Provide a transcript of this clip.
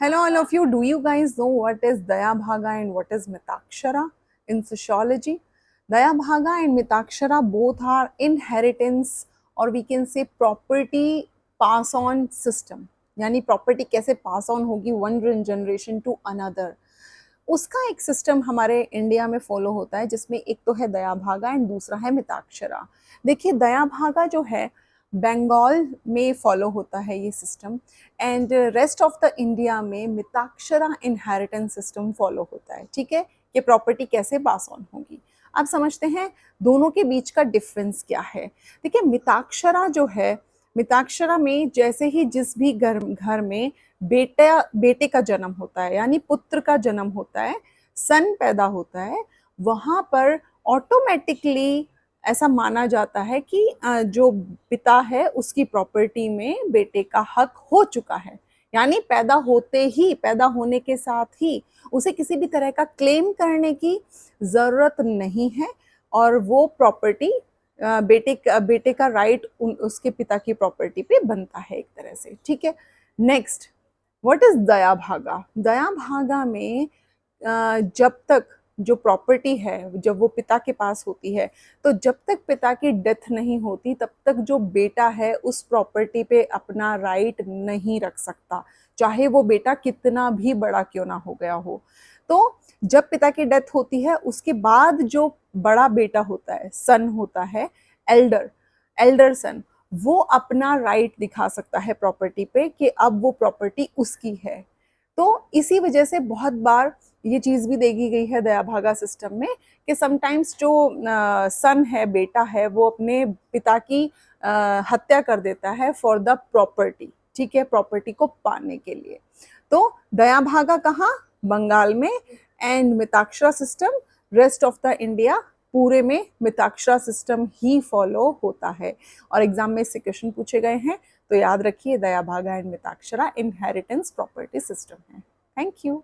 Hello, all of you. Do you guys know what is Daya Bhaga and what is Mitakshara in sociology? Daya Bhaga and Mitakshara both are inheritance or we can say property pass on system. यानी property कैसे pass on होगी one generation to another, उसका एक system हमारे India में follow होता है जिसमें एक तो है दया भागा एंड दूसरा है मिताक्षरा। देखिए दया भागा जो है बंगाल में फॉलो होता है ये system and rest of the India में मिताक्षरा इनहेरिटेंस सिस्टम फॉलो होता है। ठीक है, कि प्रॉपर्टी कैसे पास ऑन होगी। अब समझते हैं दोनों के बीच का डिफरेंस क्या है। देखिए मिताक्षरा जो है, मिताक्षरा में जैसे ही जिस भी घर में बेटे का जन्म होता है यानी पुत्र का जन्म होता है, सन पैदा होता है, वहां पर ऑटोमेटिकली ऐसा माना जाता है कि जो पिता है उसकी प्रॉपर्टी में बेटे का हक हो चुका है। यानी पैदा होते ही, पैदा होने के साथ ही उसे किसी भी तरह का क्लेम करने की जरूरत नहीं है और वो प्रॉपर्टी बेटे का राइट उसके पिता की प्रॉपर्टी पे बनता है एक तरह से। ठीक है, नेक्स्ट व्हाट इज दया भागा। दया भागा में जब तक जो प्रॉपर्टी है जब वो पिता के पास होती है, तो जब तक पिता की डेथ नहीं होती तब तक जो बेटा है उस प्रॉपर्टी पे अपना राइट नहीं रख सकता, चाहे वो बेटा कितना भी बड़ा क्यों ना हो गया हो। तो जब पिता की डेथ होती है उसके बाद जो बड़ा बेटा होता है, सन होता है, एल्डर सन, वो अपना राइट दिखा सकता है प्रॉपर्टी पे कि अब वो प्रॉपर्टी उसकी है। तो इसी वजह से बहुत बार ये चीज भी देखी गई है दया भागा सिस्टम में कि समटाइम्स जो सन है, बेटा है, वो अपने पिता की हत्या कर देता है फॉर द प्रॉपर्टी। ठीक है, प्रॉपर्टी को पाने के लिए। तो दया भागा कहाँ, बंगाल में, and Mitakshara system rest of the India पूरे में मिताक्षरा सिस्टम ही फॉलो होता है। और एग्जाम में इससे क्वेश्चन पूछे गए हैं, तो याद रखिए Dayabhaga and Mitakshara inheritance property system है। Thank you.